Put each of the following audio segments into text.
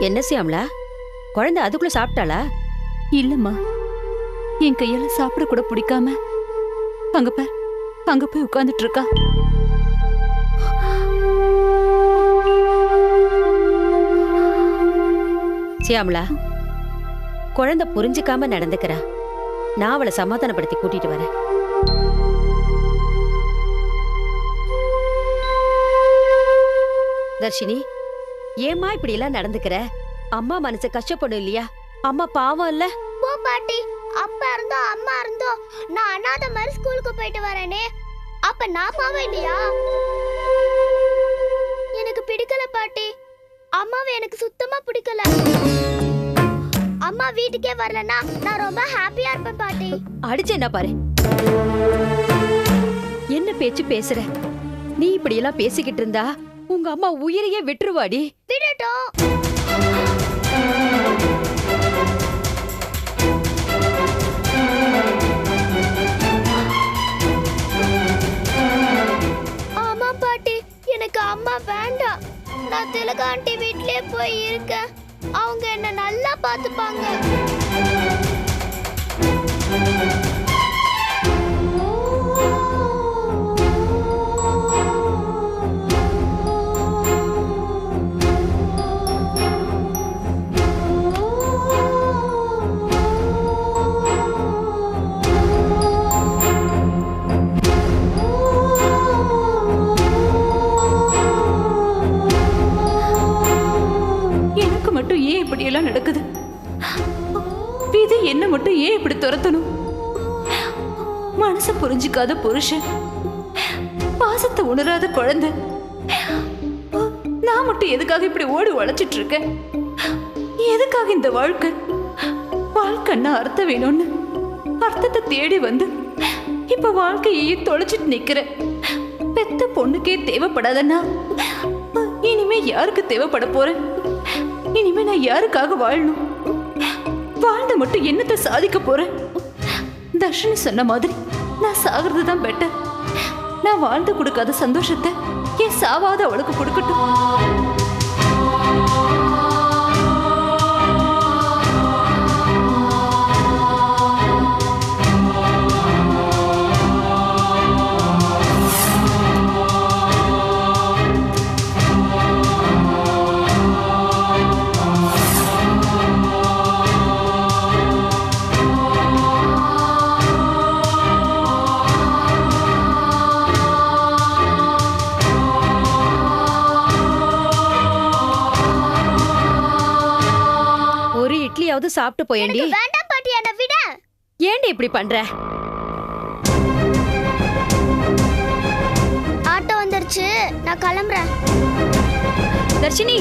என்ன சியாமலா, குழந்தை அதுக்குள்ள சாப்பிட்டாளா? இல்லம்மா, என் கையால சாப்பிட கூட பிடிக்காம அங்க போய் உட்கார்ந்துட்டு இருக்கா. சியாமலா, குழந்தை புரிஞ்சுக்காம நடந்துக்கிறா. நான் அவளை சமாதானப்படுத்தி கூட்டிட்டு வரேன். தர்ஷினி, ஏமா இப்படி எல்லாம் நடந்துக்கிற? அம்மா மனசு கஷ்டப்படும் இல்லையா? அம்மா பாவம் இல்ல? போ பாட்டி, அப்பா இருந்தோ அம்மா இருந்தோ நான் அனாத மாதிரி ஸ்கூலுக்கு போயிட்டு வரேனே, அப்ப நான் பாவம் இல்லையா? எனக்கு பிடிக்கல பாட்டி, அம்மாவை எனக்கு சுத்தமா பிடிக்கல. அம்மா வீட்டுக்கே வரலனா நான் ரொம்ப ஹாப்பியா இருப்பேன் பாட்டி. அடிச்சு என்ன பாரு, என்ன பேச்சு பேசுற? நீ இப்படி எல்லாம் பேசிக்கிட்டு இருந்தா உங்க அம்மா உயிரையே விட்டுருவாடி. விடட்டும். ஆமா பாட்டி, எனக்கு அம்மா வேண்டாம். நான் திலகா ஆண்டி வீட்லயே போய் இருக்கேன். அவங்க என்ன நல்லா பாத்துப்பாங்க. மட்டும் ஏன் இப்படி எல்லாம் நடக்குது? விதி என்ன மட்டும் ஏன் இப்படி துரத்தணும்? மனச புரிஞ்சுக்காத புருஷன், பாசத்தை உணராத குழந்தை, நான் மட்டும் எதுக்காக இப்படி ஓடி உழைச்சிட்டு இருக்கேன்? எதுக்காக இந்த வாழ்க்கை? வாழ்க்கைன்னா அர்த்தம் வேணும்னு அர்த்தத்தை தேடி வந்து இப்ப வாழ்க்கையே தொலைச்சிட்டு நிக்கிறேன். பெத்த பொண்ணுக்கே தேவைப்படாதன்னா இனிமே யாருக்கு தேவைப்பட போறேன்? இனிமே நான் யாருக்காக வாழணும்? வாழ்ந்த மட்டும் என்னத்தை சாதிக்க போறேன்? தர்ஷினி சொன்ன மாதிரி நான் சாகிறது தான் பெட்டர். நான் வாழ்ந்து கொடுக்காத சந்தோஷத்தை என் சாவாத அவளுக்கு கொடுக்கட்டும். சாப்பிட்டு போயேண்டி. வேண்டாம் பாட்டி, என்ன விட. ஏண்டி இப்படி பண்ற? ஆட்டோ வந்துருச்சு, நான் கிளம்புறேன். தர்ஷினி,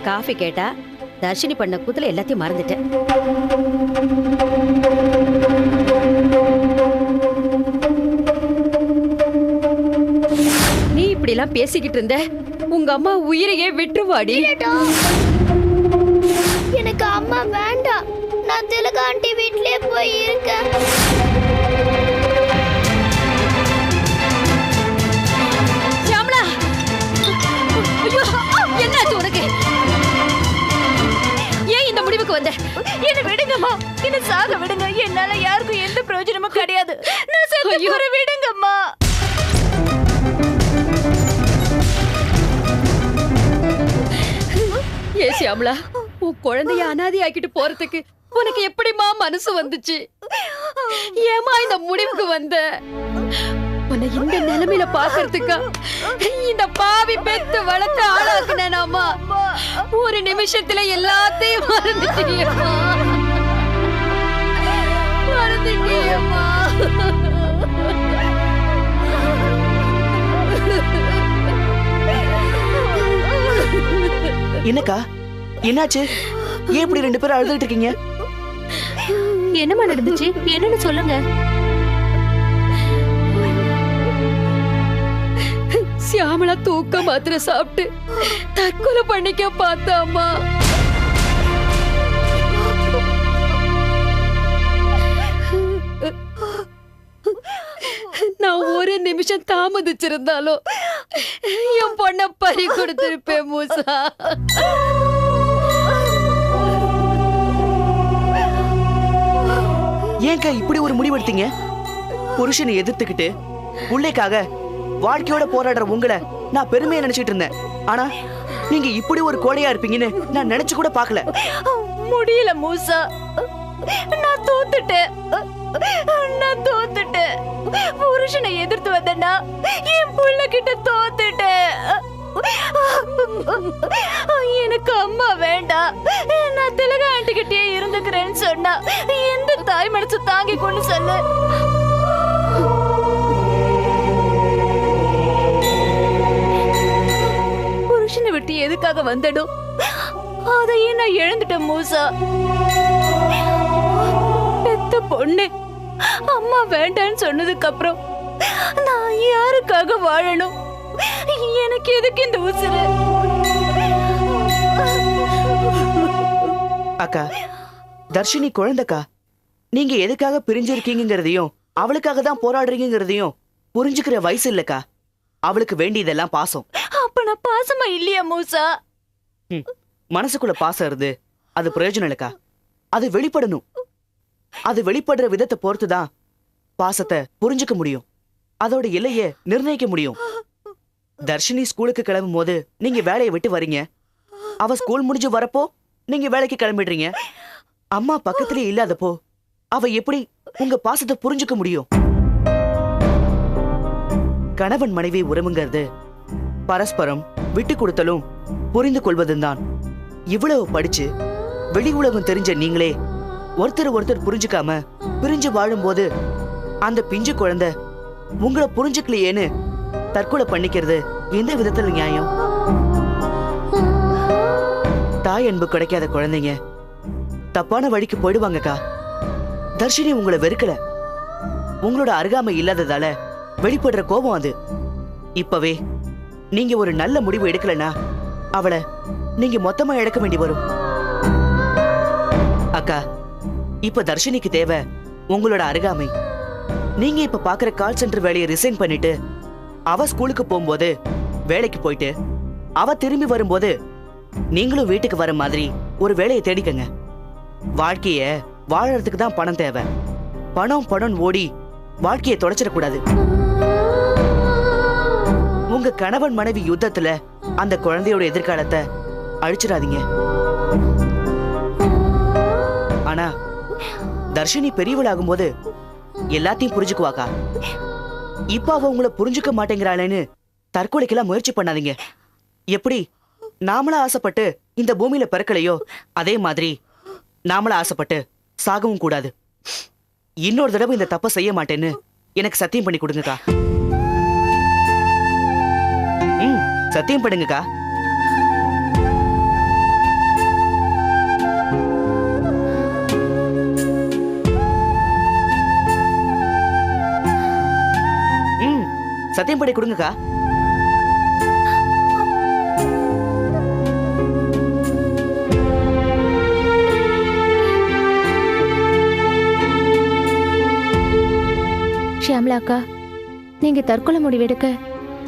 காஃபி கேட்டா தர்ஷினி பண்ண கூத்துல எல்லாத்தையும் மறந்துட்டேன். நீ இப்படி எல்லாம் பேசிக்கிட்டு இருந்த உங்க அம்மா உயிரையே விட்டுருவாடி. எனக்கு அம்மா வேண்டாம், நான் திலகா ஆண்டி வீட்லயே போய் இருக்கேன். என்னாச்சு உனக்கு? ஏன் இந்த முடிவுக்கு வந்த? என்ன விடுங்கம்மா, என்ன சாக விடுங்க. என்னால யாருக்கும் எந்த பிரயோஜனமும் கிடையாது. நான் செத்து போற விடுங்கம்மா. ஏ சியாமலா, உன் குழந்தைய அனாதை ஆக்கிட்டு போறதுக்கு உனக்கு எப்படிமா மனசு வந்துச்சு? ஏமா இந்த முடிவுக்கு வந்த? உன்னை இந்த நிலைமையில பாக்குறதுக்கா இந்த பாவி பெத்து வளர்த்து ஆளாக்குனேனாமா? ஒரு நிமிஷத்துல எல்லாத்தையும் மறந்துட்டியம்மா. காப்பாத்துங்க அம்மா. என்னக்கா என்னாச்சு? ஏன் இப்படி 2 பேரும் அழுதுட்டு இருக்கீங்க? என்னமா நடந்துச்சு? என்னன்னு சொல்லுங்க. சியாமளா தூக்க மாத்திரை சாப்பிட்டு தற்கொலை பண்ணிக்க பார்த்தாம்மா. நான் ஒரு நிமிஷம் தாமதிச்சிருந்தாலும் என் பொண்ண பறி கொடுத்திருப்பேன் மூசா. ஏன்க்கா இப்படி ஒரு முடிவெடுத்தீங்க? புருஷனை எதிர்த்துக்கிட்டு பிள்ளைக்காக வாழ்க்கையோட போராடுற உங்களை நான் பெருமையா நினைச்சிட்டு இருந்தேன். ஆனா நீங்க இப்படி ஒரு கோழையா இருப்பீங்கன்னு நான் நினைச்சு கூட பார்க்கல. முடியல மூசா, நான் தோத்துட்டேன். புருஷனை எதிர்த்து வந்தேன்னா என் புள்ள கிட்ட தோத்துட்டேன். எனக்கு அம்மா வேண்டாம், நான் திலக ஆண்டி கிட்டே இருந்துக்கிறேன்னு சொன்னா எந்த தாய் மனசு தாங்கி கொண்டு சொல்லு. புருஷனை விட்டு எதுக்காக வந்தடும், அதையே நான் இழந்துட்டேன் மூசா. பெத்த பொண்ணு அம்மா வேண்டான்னு சொன்னதுக்கு அப்புறம் நான் யாருக்காக வாழணும்? எனக்கு எதுக்கு இந்த உசுறு? அக்கா, தர்ஷினி குழந்தைக்கா. நீங்க எதுக்காக பிரிஞ்சிருக்கீங்கிறதையும் அவளுக்காக தான் போராடுறீங்கிறதையும் புரிஞ்சுக்கிற வயசு இல்லக்கா. அவளுக்கு வேண்டியதெல்லாம் பாசம். அப்ப நான் பாசமா இல்லையா மூசா? மனசுக்குள்ள பாசம் இருந்து அது பிரயோஜனம் இல்லக்கா. அது வெளிப்படணும். அது வெளிப்படுற விதத்தை பொறுத்துதான் பாசத்தை புரிஞ்சுக்க முடியும், அதோட எல்லைய நிர்ணயிக்க முடியும். தர்ஷினி ஸ்கூலுக்கு கிளம்பும் போது நீங்க வேலையை விட்டு வரீங்க. அவ ஸ்கூல் முடிஞ்சு வரப்போ நீங்க வேலைக்கு கிளம்பிடுறீங்க. அம்மா பக்கத்திலே இல்லாதப்போ அவ எப்படி உங்க பாசத்தை புரிஞ்சுக்க முடியும்? கணவன் மனைவி உறவுங்கிறது பரஸ்பரம் விட்டு கொடுத்தலும் புரிந்து கொள்வதும் தான். இவ்வளவு படிச்சு வெளி உலகம் தெரிஞ்ச நீங்களே ஒருத்தர் ஒருத்தர் புரிஞ்சுக்காம பிரிஞ்சு வாழும்போது அந்த பிஞ்சு குழந்தை உங்களை புரிஞ்சுக்கலையேன்னு தற்கொலை பண்ணிக்கிறது எந்த விதத்துல நியாயம்? தாய் அன்பு கிடைக்காத குழந்தைங்க தப்பான வழிக்கு போயிடுவாங்கக்கா. தர்ஷினி உங்களை வெறுக்கல, உங்களோட அருகாமை இல்லாததால வெளிப்படுற கோபம் அது. இப்பவே நீங்க ஒரு நல்ல முடிவு எடுக்கலனா அவளை நீங்க மொத்தமா இழக்க வேண்டி வரும். அக்கா, இப்ப தர்ஷினிக்கு தேவை உங்களோட அருகாமை. நீங்க இப்ப பாக்குற கால் சென்டர் வேலையை ரிசைன் பண்ணிட்டு அவ ஸ்கூலுக்கு போகும்போது வேலைக்கு போயிட்டு அவ திரும்பி வரும்போது நீங்களும் வீட்டுக்கு வர மாதிரி ஒரு வேலையை தேடிக்கங்க. வாழ்க்கைய வாழறதுக்கு தான் பணம் தேவை. பணம் ஓடி வாழ்க்கையை தொலைச்சிடக்கூடாது. உங்க கணவன் மனைவி யுத்தத்துல அந்த குழந்தையோட எதிர்காலத்தை அழிச்சிடாதீங்க. ஆனா தர்ஷினி பெரியவளாகும் போது எல்லாத்தையும் புரிஞ்சுக்குவாக்கா. இப்ப அவ உங்களை புரிஞ்சுக்க மாட்டேங்கிறாளேன்னு தற்கொலைக்கெல்லாம் முயற்சி பண்ணாதீங்க. எப்படி நாமளா ஆசைப்பட்டு இந்த பூமியில பிறக்கலையோ அதே மாதிரி நாமளா ஆசைப்பட்டு சாகவும் கூடாது. இன்னொரு தடவை இந்த தப்ப செய்ய மாட்டேன்னு எனக்கு சத்தியம் பண்ணி கொடுங்கக்கா. சத்தியம் பண்ணுங்கக்கா. சத்தியம் பண்ணி கொடுங்கக்கா. ஷியாமளா அக்கா, நீங்க தற்கொலை முடிவெடுக்க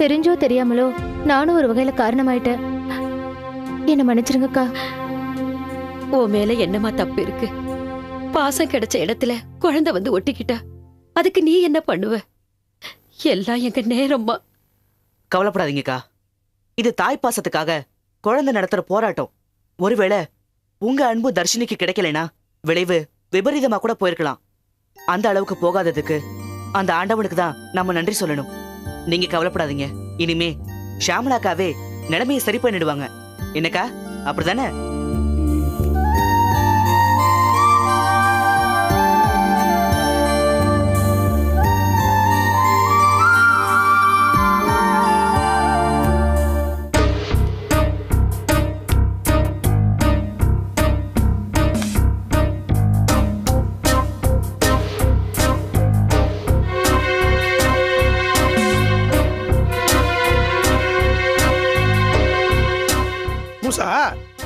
தெரிஞ்சோ தெரியாமலோ நானும் ஒரு வகையில காரணமாயிட்டேன். என்ன மன்னிச்சிருங்கக்கா. உன் மேல என்னமா தப்பு இருக்கு? பாசம் கிடைச்ச இடத்துல குழந்தை வந்து ஒட்டிக்கிட்டா அதுக்கு நீ என்ன பண்ணுவ? எல்லாம் எங்க நேரம்மா. கவலைப்படாதீங்கக்கா. இது தாய் பாசத்துக்காக குழந்தை நடத்துற போராட்டம். ஒருவேளை உங்க அன்பு தர்ஷினிக்கு கிடைக்கலனா விளைவு விபரீதமா கூட போயிருக்கலாம். அந்த அளவுக்கு போகாததுக்கு அந்த ஆண்டவனுக்கு தான் நம்ம நன்றி சொல்லணும். நீங்க கவலைப்படாதீங்க. இனிமே ஷியாமளாக்காவே நிலைமையை சரி பண்ணிடுவாங்க. என்னக்கா, அப்படிதானே?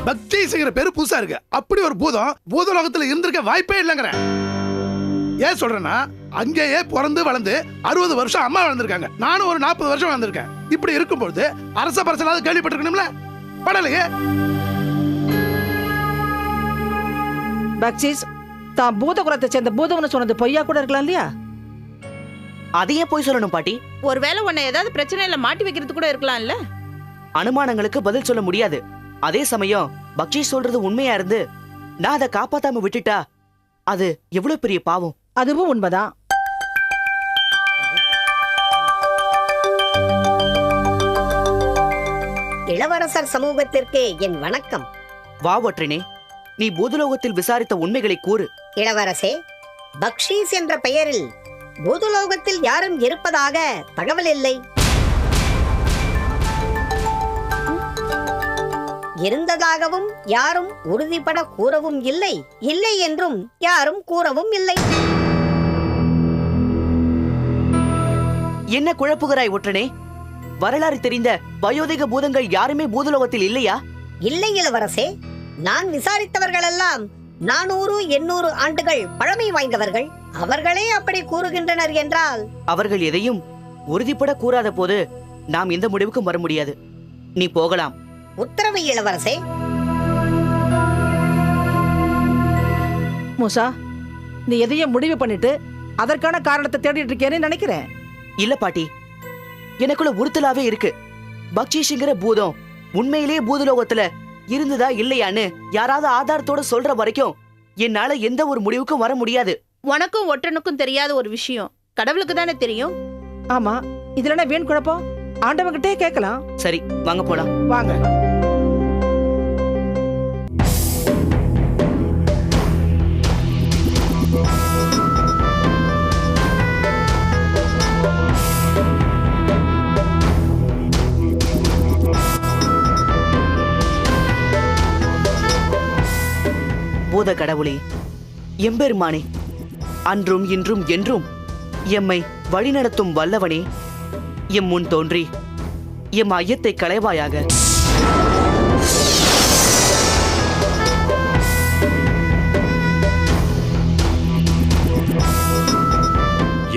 பக்தீஸ்ங்கிற பேரு புதுசா இருக்கு. அப்படி ஒரு பூதம் பூதலோகத்துல இருந்திருக்க வாய்ப்பே இல்லைங்கிறேன். ஏன் சொல்றேன்னா, அங்கேயே பிறந்து வளர்ந்து 60 வருஷம் அம்மா வளர்ந்துருக்காங்க. நானும் ஒரு 40 வருஷம் வளர்ந்துருக்கேன். இப்படி இருக்கும்போது அரச பரசலாவது கேள்விப்பட்டிருக்கணும்ல, படலையே. பக்ஷீஸ் தான் பூதகுலத்தை சேர்ந்த பூதம்னு சொன்னது பொய்யா கூட இருக்கலாம் இல்லையா? அதையே போய் சொல்லணும் பாட்டி. ஒருவேளை உன்னை ஏதாவது பிரச்சனையில மாட்டி வைக்கிறது கூட இருக்கலாம்ல. அனுமானங்களுக்கு பதில் சொல்ல முடியாது. அதே சமயம் பக்ஷீஸ் சொல்றது உண்மையா இருந்து நான் அதை காப்பாத்தாம விட்டுட்டா அது எவ்வளவு பெரிய பாவம். அதுவும் உண்மைதான். இளவரசர் சமூகத்திற்கு என் வணக்கம். வா ஒற்றனே, நீ பூதலோகத்தில் விசாரித்த உண்மைகளை கூறு. இளவரசே, பக்ஷீஸ் என்ற பெயரில் பூதலோகத்தில் யாரும் இருப்பதாக தகவல் இல்லை. இருந்ததாகவும் யாரும் உறுதிப்பட கூறவும் இல்லை, இல்லை என்றும் யாரும் கூறவும் இல்லை. என்ன குழப்புகிறாய் ஒற்றனே? வரலாறு தெரிந்த வயோதிக பூதங்கள் யாருமே பூதலோகத்தில் இல்லையா? இல்லை இளவரசே, நான் விசாரித்தவர்களெல்லாம் 400 800 ஆண்டுகள் பழமை வாய்ந்தவர்கள். அவர்களே அப்படி கூறுகின்றனர் என்றால் அவர்கள் எதையும் உறுதிப்பட கூறாத போது நாம் இந்த முடிவுக்கும் வர முடியாது. நீ போகலாம். உத்தரவு இளவரசே. மூசா, நீ எதையும் முடிவு பண்ணிட்டு அதற்கான காரணத்தை தேடிட்டு இருக்கேன்னு நினைக்கிறேன். இல்ல பாட்டி, எனக்குள்ள உறுத்தலாவே இருக்கு. பக்ஷீஷ்ங்கிற பூதம் உண்மையிலேயே பூதலோகத்துல இருந்ததா இல்லையான்னு யாராவது ஆதாரத்தோட சொல்ற வரைக்கும் என்னால எந்த ஒரு முடிவுக்கும் வர முடியாது. உனக்கும் ஒற்றனுக்கும் தெரியாத ஒரு விஷயம் கடவுளுக்கு தானே தெரியும். ஆமா, இதுல என்ன வீண் குழப்பம்? ஆண்டவங்கிட்டே கேட்கலாம். சரி, வாங்க போலாம். வாங்க. பூத கடவுளே, எம்பெருமானே, அன்றும் இன்றும் என்றும் எம்மை வழிநடத்தும் வல்லவனே, எம் முன் தோன்றி எம் ஐயத்தை களைவாயாக.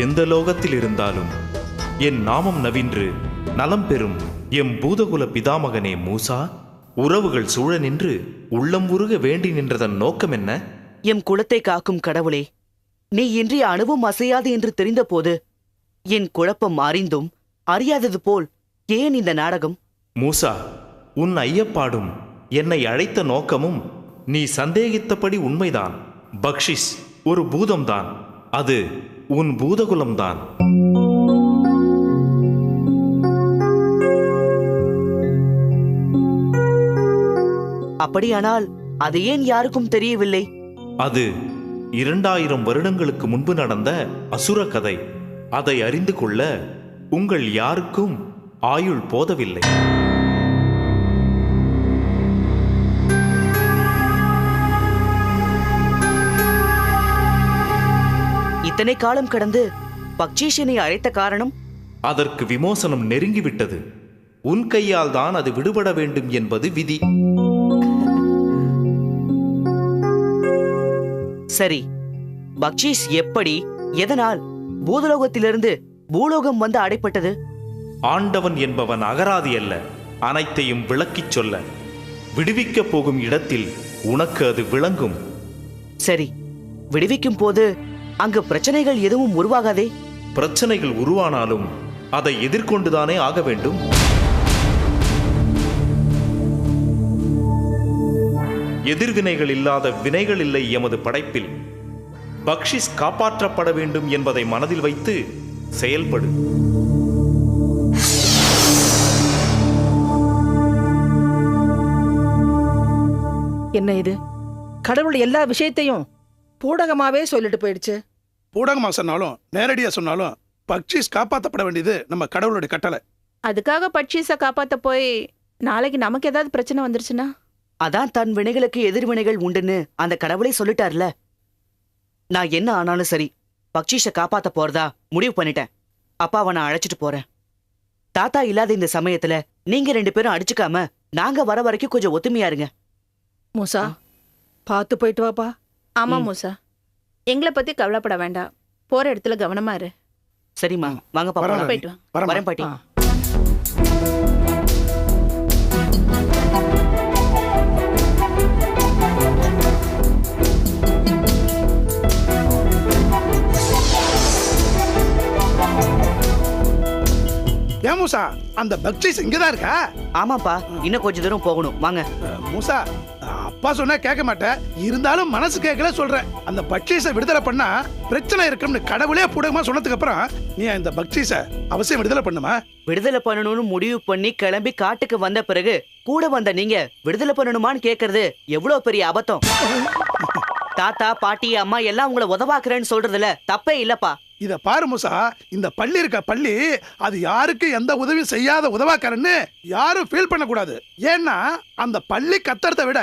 எந்த லோகத்தில் இருந்தாலும் என் நாமம் நவின்று நலம் பெறும் எம் பூதகுல பிதாமகனே மூசா, உறவுகள் சூழ நின்று உள்ளம் உருக வேண்டி நின்றதன் நோக்கம் என்ன? எம் குலத்தை காக்கும் கடவுளே, நீ இன்றைய அணுவும் அசையாது என்று தெரிந்த போது என் குழப்பம் அறிந்தும் அறியாதது போல் ஏன் இந்த நாடகம்? மூசா, உன் ஐயப்பாடும் என்னை அழைத்த நோக்கமும் நீ சந்தேகித்தபடி உண்மைதான். பக்ஷிஸ் ஒரு பூதம்தான். அது உன் பூதகுலம்தான். அப்படியானால் அது ஏன் யாருக்கும் தெரியவில்லை? அது 2000 வருடங்களுக்கு முன்பு நடந்த அசுர கதை. அதை அறிந்து கொள்ள உங்கள் யாருக்கும் ஆயுள் போதவில்லை. இத்தனை காலம் கடந்து பக்ஷீஷனை அழைத்த காரணம்? அதற்கு விமோசனம் நெருங்கிவிட்டது. உன் கையால் தான் அது விடுபட வேண்டும் என்பது விதி. சரி, பக்ஷீஷ் எப்படி, எதனால் பூதலோகத்திலிருந்து பூலோகம் வந்து அடைப்பட்டது? ஆண்டவன் என்பவன் அகராதி அல்ல, அனைத்தையும் விளக்கிச் சொல்ல. விடுவிக்கப் போகும் இடத்தில் உனக்கு அது விளங்கும். சரி, விடுவிக்கும் போது அங்கு பிரச்சனைகள் எதுவும் உருவாகாதே? பிரச்சனைகள் உருவானாலும் அதை எதிர்கொண்டுதானே ஆக வேண்டும். எதிர்வினைகள் இல்லாத வினைகள் இல்லை எமது படைப்பில். பக்ஷிஸ் காப்பாற்றப்பட வேண்டும் என்பதை மனதில் வைத்து செயல்படு. என்ன இது? கடவுள் எல்லா விஷயத்தையும் பூடகமாவே சொல்லிட்டு போயிடுச்சு. ஊடகமா சொன்னாலும் நேரடியா சொன்னாலும் பக்ஷீஸ் காப்பாற்றப்பட வேண்டியது நம்ம கடவுளுடைய கட்டளை. அதுக்காக பட்சீஸை காப்பாத்த போய் நாளைக்கு நமக்கு ஏதாவது பிரச்சனை வந்துருச்சுன்னா? அதான் தன் வினைகளுக்கு எதிர்வினைகள் உண்டுன்னு அந்த கடவுளே சொல்லிட்டார்ல. நான் என்ன ஆனாலும் சரி, பக்ஷீஷை காப்பாத்த போறதா முடிவு பண்ணிட்டேன். அப்பாவை நான் அழைச்சிட்டு போறேன். தாத்தா இல்லாத இந்த சமயத்துல நீங்க 2 பேரும் அடிச்சுக்காம நாங்க வர வரைக்கும் கொஞ்சம் ஒத்துமையா இருங்க. மூசா பார்த்து போயிட்டு வாப்பா. ஆமா மூசா, எங்களை பத்தி கவலைப்பட வேண்டாம். போற இடத்துல கவனமா இரு. சரிம்மா, வாங்க பாப்பா. வரேன். போயிட்டு வா. வரேன். வரேன் பாட்டி. ஏன் மூசா, அந்த பக்ஷீஸ் இங்கதான் இருக்கா? ஆமாப்பா, இன்னும் கொஞ்ச தூரம் போகணும், வாங்க. மூசா, அப்பா சொன்னா கேட்க மாட்டேன், இருந்தாலும் மனசு கேட்கல சொல்றேன். அந்த பக்ஷீஸை விடுதலை பண்ணா பிரச்சனை இருக்கும்னு கடவுளே பூடகமா சொன்னதுக்கு அப்புறம் நீ இந்த பக்ஷீஸை அவசியம் விடுதலை பண்ணுமா? விடுதலை பண்ணணும்னு முடிவு பண்ணி கிளம்பி காட்டுக்கு வந்த பிறகு கூட வந்த நீங்க விடுதலை பண்ணணுமான்னு கேக்குறது எவ்வளவு பெரிய அபத்தம். தாத்தா, பாட்டி, அம்மா எல்லாம் உங்களை உதவாக்குறேன்னு சொல்றதுல தப்பே இல்லப்பா. இத பாரு மூசா, இந்த பள்ளி இருக்க பள்ளி அது யாருக்கு எந்த உதவி செய்யாத உதவாக்காரன்னு யாரும் ஃபீல் பண்ண கூடாது. ஏன்னா அந்த பள்ளி கத்தறதை விட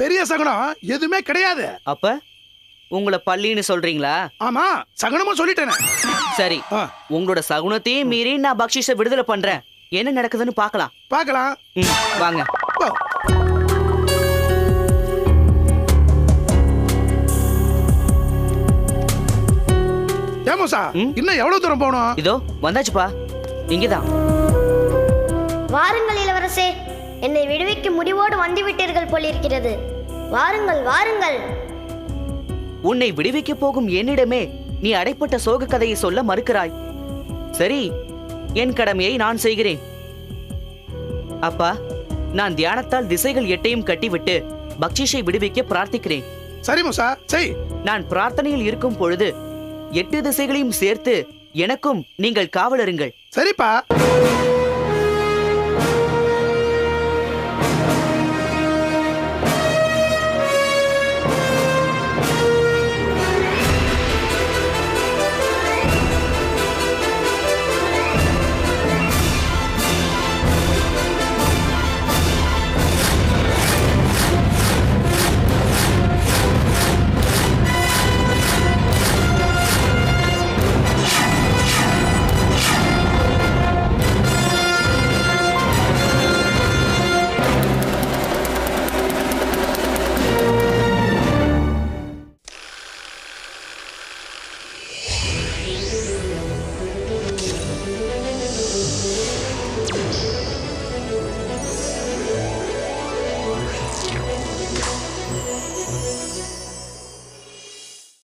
பெரிய சகுனம் எதுவுமே கிடையாது. அப்ப உங்களை பள்ளின்னு சொல்றீங்களா? ஆமா, சகுனமும் சொல்லிட்டேனே. சரி, உங்களோட சகுனத்தையும் மீறி நான் பக்ஷீஸை விடுதலை பண்றேன். என்ன நடக்குதுன்னு பார்க்கலாம். பார்க்கலாம். வாங்க. போ. ஏமோசா, இன்னும் எவ்வளவு தூரம் போகணும்? இதோ வந்தாச்சுப்பா, இங்கதான். வாருங்கள் இளவரசே, என்னை விடுவிக்கும் முடிவோடு வந்துவிட்டீர்கள் போலிருக்கிறது. வாருங்கள் வாருங்கள். உன்னை விடுவிக்க போகும் என்னிடமே நீ அடைப்பட்ட சோக கதையை சொல்ல மறுக்கிறாய். சரி, என் கடமையை நான் செய்கிறேன். அப்பா, நான் தியானத்தால் திசைகள் எட்டையும் கட்டிவிட்டு பக்ஷீஷை விடுவிக்க பிரார்த்திக்கிறேன். சரி மூசா, செய். நான் பிரார்த்தனையில் இருக்கும் பொழுது 8 திசைகளையும் சேர்த்து எனக்கும் நீங்கள் காவலருங்கள். சரிப்பா.